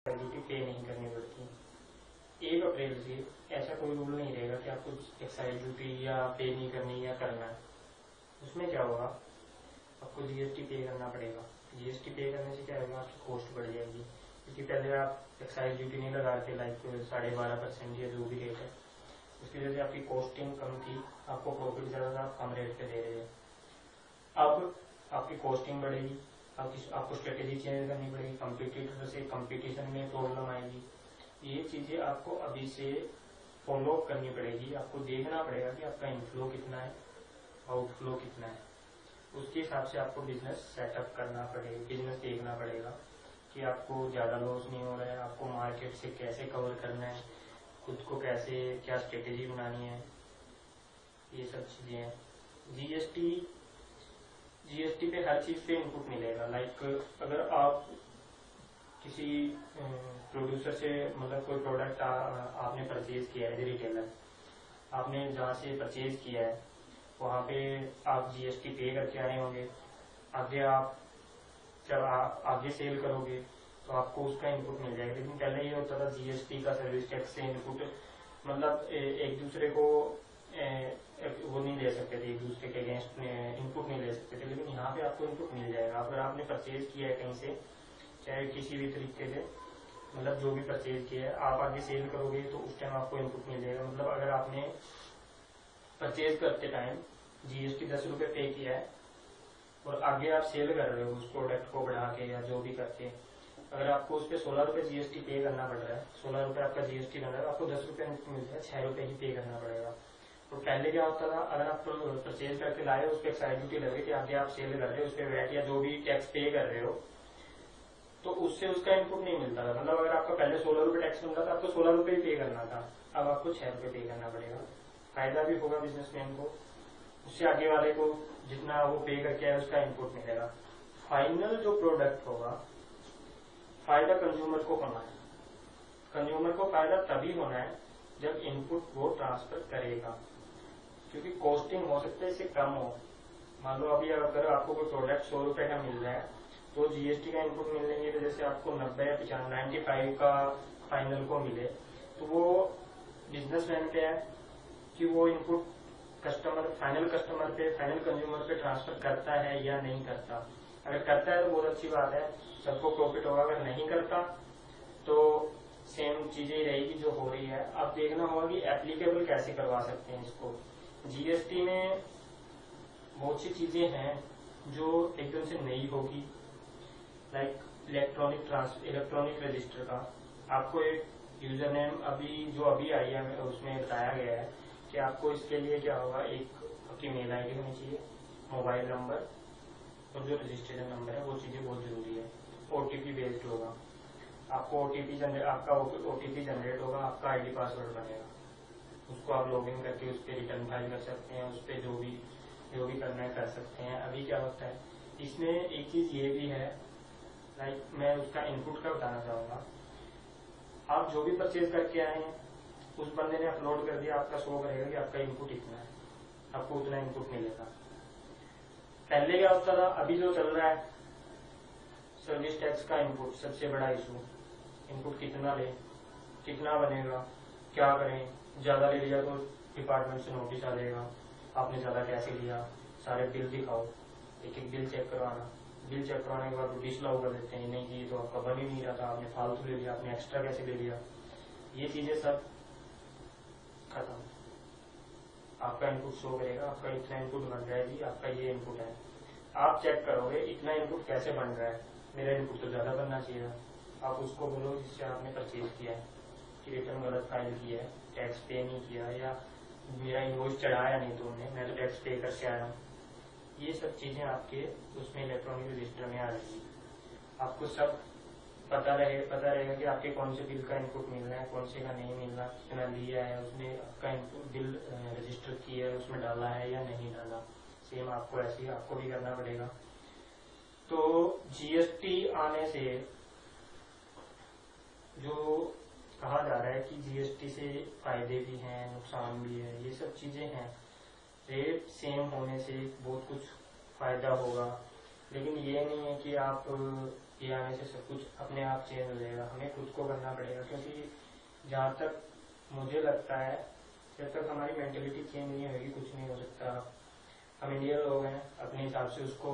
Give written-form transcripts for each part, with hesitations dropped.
Duty पे नहीं करनी पड़ती। 1 अप्रैल से ऐसा कोई रूल नहीं रहेगा कि आपको एक्साइज ड्यूटी या पे नहीं करनी या करना है। उसमें क्या होगा, आपको जीएसटी पे करना पड़ेगा। जीएसटी पे करने से क्या होगा, आपकी कॉस्ट बढ़ जाएगी, क्योंकि पहले आप एक्साइज ड्यूटी नहीं लगा रहे थे, लाइक 12.5% या जो भी रेट है, उसकी वजह से आपकी कॉस्टिंग कम थी, आपको प्रॉफिट ज़्यादा था, आप कम रेट पे दे रहे हैं। अब आपकी कॉस्टिंग बढ़ेगी, आपको स्ट्रेटेजी चेंज करनी पड़ेगी, कंपटीटर से कंपटीशन में प्रॉब्लम आएगी। ये चीज़ें आपको अभी से फॉलो करनी पड़ेगी। आपको देखना पड़ेगा कि आपका इनफ्लो कितना है, आउटफ्लो कितना है, उसके हिसाब से आपको बिजनेस सेटअप करना पड़ेगा। बिजनेस देखना पड़ेगा कि आपको ज़्यादा लॉस नहीं हो रहा है, आपको मार्केट से कैसे कवर करना है, खुद को कैसे, क्या स्ट्रेटेजी बनानी है, ये सब चीज़ें हैं। जीएसटी पे हर चीज़ पे इनपुट मिलेगा। लाइक अगर आप किसी प्रोड्यूसर से, मतलब कोई प्रोडक्ट आपने परचेज किया है, रिटेलर आपने जहाँ से परचेज किया है वहाँ पे आप जीएसटी पे करके आए होंगे। आगे आप जब आगे सेल करोगे तो आपको उसका इनपुट मिल जाएगा। लेकिन पहले ये होता था जीएसटी का, सर्विस टैक्स से इनपुट, मतलब एक दूसरे को वो नहीं ले सकते थे, एक दूसरे के अगेंस्ट इनपुट नहीं ले सकते थे। लेकिन यहाँ पे आपको इनपुट मिल जाएगा। अगर आपने परचेज किया है कहीं से, चाहे किसी भी तरीके से, मतलब जो भी परचेज किया है, आप आगे सेल करोगे तो उस टाइम आपको इनपुट मिल जाएगा। मतलब अगर आपने परचेज करते टाइम जीएसटी 10 रुपये पे किया है और आगे आप सेल कर रहे हो उस प्रोडक्ट को बढ़ा के या जो भी करके, अगर आपको उस पर 16 रुपये जीएसटी पे करना पड़ रहा है, 16 रुपये आपका जीएसटी बन रहा है, आपको 10 रुपये मिलता है, 6 रुपये ही पे करना पड़ेगा। तो पहले क्या होता था, अगर आप परचेज करके लाए उस पर एक्साइज ड्यूटी लगे थी, आगे आप सेल कर रहे हो उस पर वैट या जो भी टैक्स पे कर रहे हो, तो उससे उसका इनपुट नहीं मिलता था। मतलब अगर आपका पहले 16 रुपये टैक्स मिलता था, आपको 16 रुपये ही पे करना था, अब आपको 6 रुपये पे करना पड़ेगा। फायदा भी होगा बिजनेसमैन को, उससे आगे वाले को जितना वो पे करके आए उसका इनपुट मिलेगा। फाइनल जो प्रोडक्ट होगा, फायदा कंज्यूमर को होना है। कंज्यूमर को फायदा तभी होना है जब इनपुट वो ट्रांसफर करेगा, क्योंकि कॉस्टिंग हो सकता है इससे कम हो। मान लो अभी अगर आपको कोई प्रोडक्ट 100 रुपये का मिल रहा है, तो जीएसटी का इनपुट मिलने की वजह से आपको 90 या 95 का फाइनल को मिले, तो वो बिजनेसमैन पे है कि वो इनपुट कस्टमर, फाइनल कस्टमर पे, फाइनल कंज्यूमर पे ट्रांसफर करता है या नहीं करता। अगर करता है तो बहुत अच्छी बात है, सबको प्रॉफिट होगा। अगर नहीं करता तो सेम चीजें ही रहेगी जो हो रही है। अब देखना होगा कि एप्लीकेबल कैसे करवा सकते हैं इसको। जीएसटी में बहुत सी चीजें हैं जो एकदम से नई होगी, लाइक इलेक्ट्रॉनिक रजिस्टर का। आपको एक यूजर नेम अभी आई है, उसमें बताया गया है कि आपको इसके लिए क्या होगा, एक आपकी मेल आईडी होनी चाहिए, मोबाइल नंबर और जो रजिस्ट्रेशन नंबर है, वो चीजें बहुत जरूरी है। ओटीपी बेस्ड होगा, आपको आपका ओटीपी जनरेट होगा, आपका आईडी पासवर्ड बनेगा, उसको आप लॉगिन करके उस पर रिटर्न फाइल कर सकते हैं, उस पर जो भी करना है कर सकते हैं। अभी क्या होता है इसमें, एक चीज ये भी है, लाइक मैं उसका इनपुट का बताना चाहूंगा। आप जो भी परचेज करके आए हैं, उस बंदे ने अपलोड कर दिया, आपका शो करेगा कि आपका इनपुट इतना है, आपको उतना इनपुट मिलेगा। पहले क्या होता था, अभी जो चल रहा है सर्विस टैक्स का इनपुट, सबसे बड़ा इशू, इनपुट कितना ले, कितना बनेगा, क्या करें, ज्यादा ले लिया तो डिपार्टमेंट से नोटिस आ जाएगा, आपने ज्यादा कैसे लिया, सारे बिल दिखाओ, एक एक बिल चेक करवाना, बिल चेक करवाने के बाद डिसअलाउ कर देते हैं, नहीं जी तो आपका बन ही नहीं रहा था, आपने फालतू ले लिया, आपने एक्स्ट्रा कैसे ले लिया। ये चीजें सब खत्म। आपका इनपुट शो करेगा, आपका इतना इनपुट बन रहा है जी, आपका ये इनपुट है। आप चेक करोगे इतना इनपुट कैसे बन रहा है, मेरा इनपुट तो ज्यादा बनना चाहिए। आप उसको बोलो जिससे आपने परचेज किया है कि रिटर्न गलत फाइल किया है, टैक्स पे नहीं किया, या मेरा इनवॉइस चढ़ाया नहीं तुमने, मैं तो टैक्स पे करके आया हूँ। ये सब चीजें आपके उसमें इलेक्ट्रॉनिक रजिस्टर में आ जाएगी। आपको सब पता रहेगा कि आपके कौन से बिल का इनपुट मिल रहा है, कौन से का नहीं मिल रहा, कितना लिया है, उसने आपका इनपुट बिल रजिस्टर किया है, उसमें डाला है या नहीं डाला। सेम आपको ऐसे ही आपको भी करना पड़ेगा। तो जीएसटी आने से जो कहा जा रहा है कि जीएसटी से फायदे भी हैं, नुकसान भी है, ये सब चीजें हैं। रेट सेम होने से बहुत कुछ फायदा होगा, लेकिन ये नहीं है कि आप ये आने से सब कुछ अपने आप चेंज हो जाएगा, हमें खुद को करना पड़ेगा। क्योंकि जहाँ तक मुझे लगता है जब तक हमारी मेंटेलिटी चेंज नहीं होगी कुछ नहीं हो सकता। हम इंडियन लोग हैं, अपने हिसाब से उसको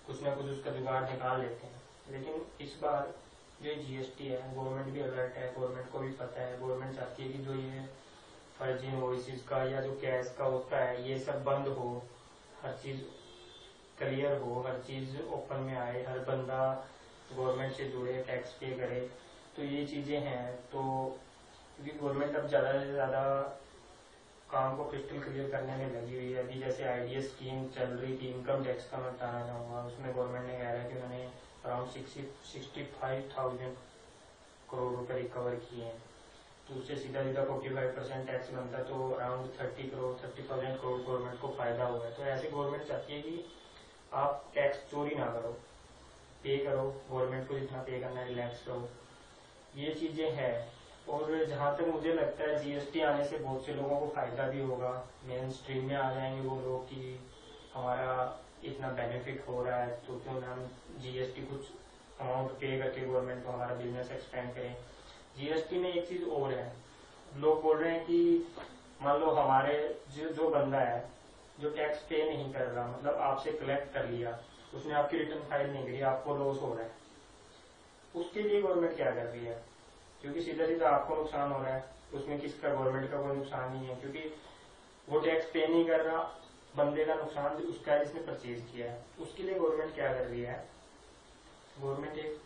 कुछ ना कुछ उसका जुगाड़ निकाल लेते हैं। लेकिन इस बार जो जीएसटी है, गवर्नमेंट भी अलर्ट है, गवर्नमेंट को भी पता है, गवर्नमेंट चाहती है कि जो ये फर्जी इनवॉइसेस का या जो कैश का होता है ये सब बंद हो, हर चीज क्लियर हो, हर चीज ओपन में आए, हर बंदा गवर्नमेंट से जुड़े, टैक्स पे करे। तो ये चीजें हैं। तो क्योंकि गवर्नमेंट अब ज्यादा से ज्यादा काम को क्रिस्टल क्लियर करने में लगी हुई है। अभी जैसे आईडीएस स्कीम चल रही थी, इनकम टैक्स का मैं बताना चाहूंगा, उसमें गवर्नमेंट ने कह रहा है कि उन्होंने अराउंड 65,000 करोड़ रुपए रिकवर किए हैं। तो उससे सीधा 45% टैक्स बनता है, तो अराउंड 30,000 करोड़ गवर्नमेंट को फायदा हुआ है। तो ऐसे गवर्नमेंट चाहती है कि आप टैक्स चोरी ना करो, पे करो, गवर्नमेंट को जितना पे करना है रिलैक्स करो, ये चीजें हैं। और जहां तक मुझे लगता है जीएसटी आने से बहुत से लोगों को फायदा भी होगा, मेन स्ट्रीम में आ जाएंगे वो लोग कि हमारा इतना बेनिफिट हो रहा है तो क्यों ना हम जीएसटी कुछ अमाउंट पे करके गवर्नमेंट को हमारा बिजनेस एक्सपेंड करें। जीएसटी में एक चीज और है, लोग बोल रहे हैं कि मान लो हमारे जो बंदा है जो टैक्स पे नहीं कर रहा, मतलब आपसे कलेक्ट कर लिया, उसने आपकी रिटर्न फाइल नहीं करी, आपको लॉस हो रहा है, उसके लिए गवर्नमेंट क्या कर रही है? क्योंकि सीधा सीधा आपको नुकसान हो रहा है, उसमें किसका, गवर्नमेंट का कोई नुकसान नहीं है, क्योंकि वो टैक्स पे नहीं कर रहा, बंदे का नुकसान उसका है जिसने परचेज किया है। उसके लिए गवर्नमेंट क्या कर रही है, गवर्नमेंट एक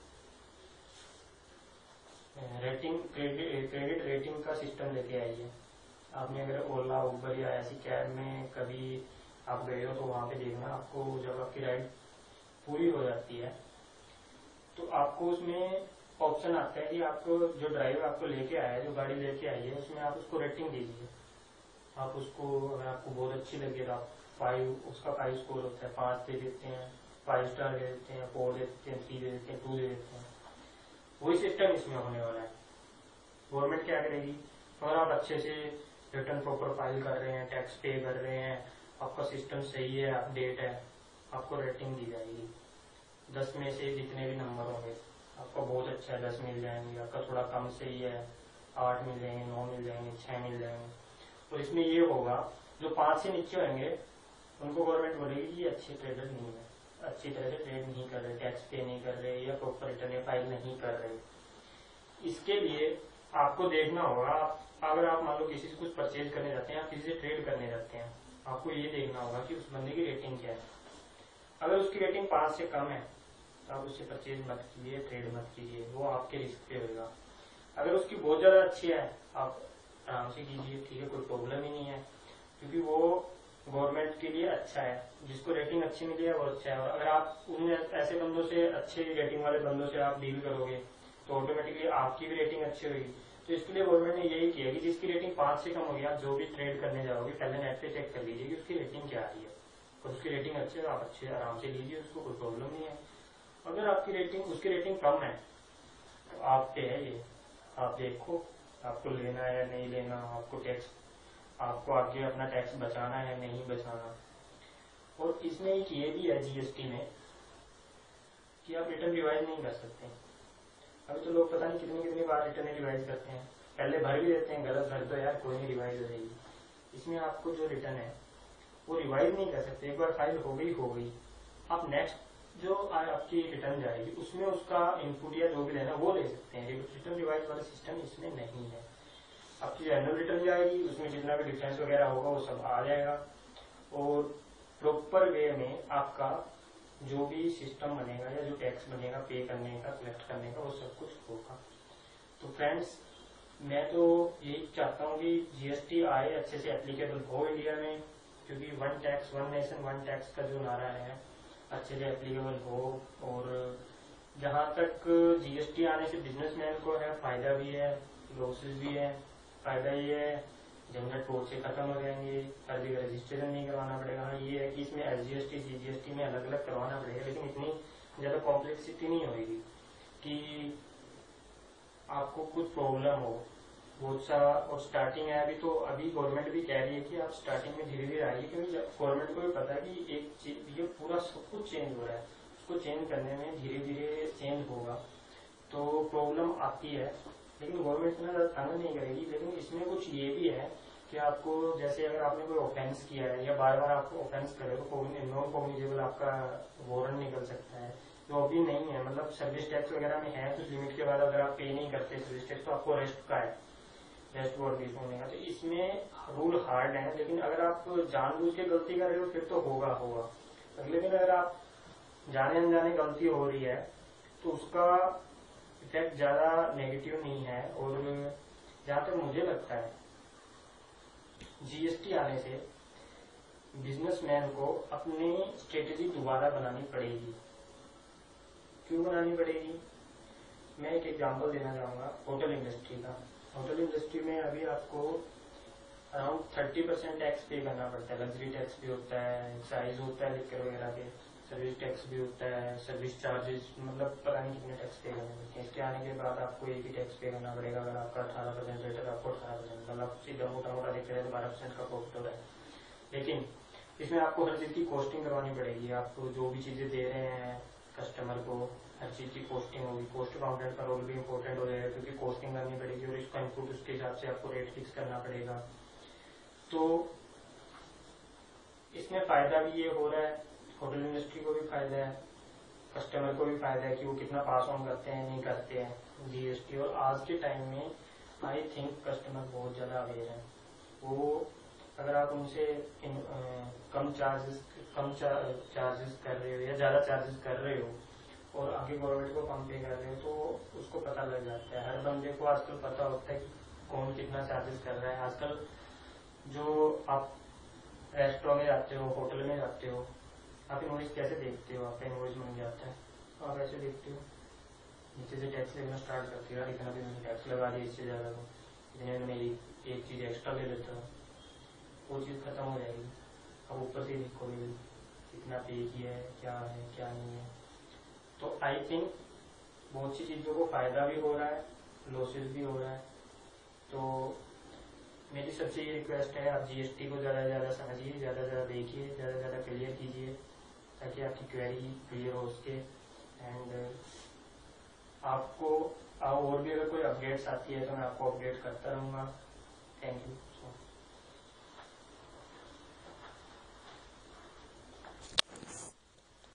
रेटिंग क्रेडिट रेटिंग का सिस्टम लेके आई है। आपने अगर ओला, उबर या ऐसी कैब में कभी आप गए हो तो वहां पे देखना, आपको जब आपकी राइड पूरी हो जाती है तो आपको उसमें ऑप्शन आता है कि आपको जो ड्राइवर आपको लेके आया है, जो गाड़ी लेके आई है, उसमें आप उसको रेटिंग दीजिए। आप उसको, अगर आपको बहुत अच्छी लगे तो आप 5, उसका 5 स्कोर होता है, 5 दे देते हैं, 5 स्टार दे देते हैं, 4 दे देते हैं, 3 दे देते हैं, 2 दे देते हैं। वही सिस्टम इसमें होने वाला है। गवर्नमेंट क्या करेगी, अगर आप अच्छे से रिटर्न प्रॉपर फाइल कर रहे हैं, टैक्स पे कर रहे हैं, आपका सिस्टम सही है, अपडेट है, आपको रेटिंग दी जाएगी। 10 में से जितने भी नंबर होंगे, आपका बहुत अच्छा है 10 मिल जाएंगे, आपका थोड़ा कम सही है 8 मिल जाएंगे, 9 मिल जाएंगे, 6 मिल जाएंगे। और इसमें ये होगा, जो 5 से नीचे होंगे उनको गवर्नमेंट बोलेगी कि ये अच्छे ट्रेडर नहीं है, अच्छी तरह से ट्रेड नहीं कर रहे, टैक्स पे नहीं कर रहे या प्रॉपर रिटर्न फाइल नहीं कर रहे। इसके लिए आपको देखना होगा, अगर आप मान लो किसी से कुछ परचेज करने जाते हैं, आप किसी से ट्रेड करने जाते हैं, आपको ये देखना होगा कि उस बंदे की रेटिंग क्या है। अगर उसकी रेटिंग 5 से कम है तो आप उससे परचेज मत कीजिए, ट्रेड मत कीजिए, वो आपके रिस्क पे होगा। अगर उसकी बहुत ज्यादा अच्छी है आप आराम से कीजिए, ठीक है, कोई प्रॉब्लम ही नहीं है, क्योंकि वो गवर्नमेंट के लिए अच्छा है। जिसको रेटिंग अच्छी मिली है वो अच्छा है। और अगर आप उन ऐसे बंदों से, अच्छे रेटिंग वाले बंदों से आप डील करोगे तो ऑटोमेटिकली आपकी भी रेटिंग अच्छी होगी। तो इसके लिए गवर्नमेंट ने यही किया कि जिसकी रेटिंग 5 से कम होगी, आप जो भी ट्रेड करने जाओगे पहले नेट पे चेक कर लीजिए कि उसकी रेटिंग क्या आ रही है, और उसकी रेटिंग अच्छी है तो आप अच्छे आराम से लीजिए, उसको कोई प्रॉब्लम नहीं है। अगर आपकी रेटिंग, उसकी रेटिंग कम है तो आप पे है ये, आप देखो आपको लेना है नहीं लेना, आपको टैक्स, आपको आगे अपना टैक्स बचाना है नहीं बचाना। और इसमें एक ये भी है जीएसटी में कि आप रिटर्न रिवाइज नहीं कर सकते। अभी तो लोग पता नहीं कितनी कितनी बार रिटर्न रिवाइज करते हैं, पहले भर भी देते हैं, गलत भर दो यार कोई नहीं रिवाइज हो जाएगी। इसमें आपको जो रिटर्न है वो रिवाइज नहीं कर सकते, एक बार फाइल हो गई, आप नेक्स्ट जो आपकी रिटर्न जाएगी उसमें उसका इनपुट या जो भी लेना वो ले सकते हैं। रिटर्न रिवाइज वाला सिस्टम इसमें नहीं है। आपकी एनुअल रिटर्न जाएगी, उसमें जितना भी डिफरेंस वगैरह होगा वो सब आ जाएगा, और प्रॉपर वे में आपका जो भी सिस्टम बनेगा या जो टैक्स बनेगा पे करने का, कलेक्ट करने का, वो सब कुछ होगा। तो फ्रेंड्स, मैं तो यही चाहता हूँ कि जीएसटी आए, अच्छे से एप्लीकेबल हो इंडिया में, क्योंकि 1 टैक्स 1 नेशन 1 टैक्स का जो नारा है अच्छे से एप्लीकेबल हो। और जहाँ तक जीएसटी आने से बिजनेसमैन को है फायदा भी है, लॉसेस भी है। फायदा ये है झंझट कोर्ट से खत्म हो जाएंगे, हर जगह रजिस्ट्रेशन नहीं करवाना पड़ेगा। हाँ ये है कि इसमें एसजीएसटी सीजीएसटी में अलग अलग करवाना पड़ेगा, लेकिन इतनी ज्यादा कॉम्प्लेक्सिटी नहीं होगी कि आपको कुछ प्रॉब्लम हो बहुत सा। और स्टार्टिंग है अभी, तो अभी गवर्नमेंट भी कह रही है कि आप स्टार्टिंग में धीरे धीरे आइए, क्योंकि गवर्नमेंट को भी पता है कि एक ये पूरा सब कुछ चेंज हो रहा है, उसको चेंज करने में धीरे धीरे चेंज होगा तो प्रॉब्लम आती है, लेकिन गवर्नमेंट इतना ज़्यादा तंग नहीं करेगी। लेकिन इसमें कुछ ये भी है कि आपको जैसे अगर आपने कोई ऑफेंस किया है या बार बार आपको ऑफेंस करे तो नॉन कॉग्निजेबल आपका वारंट निकल सकता है, जो अभी नहीं है। मतलब सर्विस टैक्स वगैरह में है कुछ लिमिट के बाद अगर आप पे नहीं करते सर्विस टैक्स तो आपको अरेस्ट का है, रेस्ट बोर्ड भी होने का। तो इसमें रूल हार्ड है, लेकिन अगर आप जानबूझ के गलती कर रहे हो फिर तो होगा। लेकिन अगर आप जाने अनजाने गलती हो रही है तो उसका इफेक्ट ज्यादा नेगेटिव नहीं है। और जहां तक मुझे लगता है जीएसटी आने से बिजनेसमैन को अपनी स्ट्रेटेजी दोबारा बनानी पड़ेगी। क्यों बनानी पड़ेगी? मैं एक एग्जांपल देना चाहूंगा होटल इंडस्ट्री का। होटल इंडस्ट्री में अभी आपको अराउंड 30% टैक्स पे करना पड़ता है। लग्जरी टैक्स भी होता है, एक्साइज होता है लिकर वगैरह के, सर्विस टैक्स भी होता है, सर्विस चार्जेस, मतलब पता नहीं कितने टैक्स पे करने पड़ते हैं। इसके आने के बाद आपको एक ही टैक्स पे करना पड़ेगा। अगर आपका 18% रेट है तो आपको 18%, मतलब सीधा मोटा देखते हैं तो 12% का प्रॉफिट हो रहा है। लेकिन इसमें आपको हर चीज की कॉस्टिंग करवानी पड़ेगी। आपको जो भी चीजें दे रहे हैं कस्टमर को, हर चीज की कॉस्टिंग होगी। कॉस्ट अकाउंटेंट का रोल भी इम्पोर्टेंट हो जाएगा, क्योंकि कॉस्टिंग करनी पड़ेगी और इसका इनपुट उसके हिसाब से आपको रेट फिक्स करना पड़ेगा। तो इसमें फायदा भी ये हो रहा है, होटल इंडस्ट्री को भी फायदा है, कस्टमर को भी फायदा है कि वो कितना पास ऑन करते हैं नहीं करते हैं जीएसटी। और आज के टाइम में आई थिंक कस्टमर बहुत ज्यादा अवेयर है। वो अगर आप उनसे कम चार्जेस कर रहे हो या ज्यादा चार्जेस कर रहे हो और आगे गवर्नमेंट को कम पे कर रहे हो तो उसको पता लग जाता है। हर बंदे को आजकल पता होता है कि कौन कितना चार्जेस कर रहा है। आजकल जो आप रेस्टोरेंट में जाते हो, होटल में जाते हो, आप इनवॉइस कैसे देखते हो? आपका इनवॉइस बन जाता है तो आप ऐसे देखते हो, नीचे से टैक्स लेना स्टार्ट करते हो, यार इतना भी मैंने टैक्स लगा दिया, इससे ज्यादा को इतने में मेरी एक चीज एक्स्ट्रा ले लेता हूँ, वो चीज खत्म हो जाएगी। अब ऊपर से देखोगे कितना पे किया है, क्या नहीं है। तो आई थिंक बहुत सी चीजों को फायदा भी हो रहा है, लॉसेस भी हो रहा है। तो मेरी सबसे ये रिक्वेस्ट है, आप जीएसटी को ज्यादा से ज्यादा समझिए, ज्यादा से ज्यादा देखिए, ज्यादा से ज्यादा क्लियर कीजिए ताकि आपकी क्वेरी क्लियर हो सके। एंड आपको और भी अगर कोई अपडेट्स आती है तो मैं आपको अपडेट करता रहूंगा। Thank you.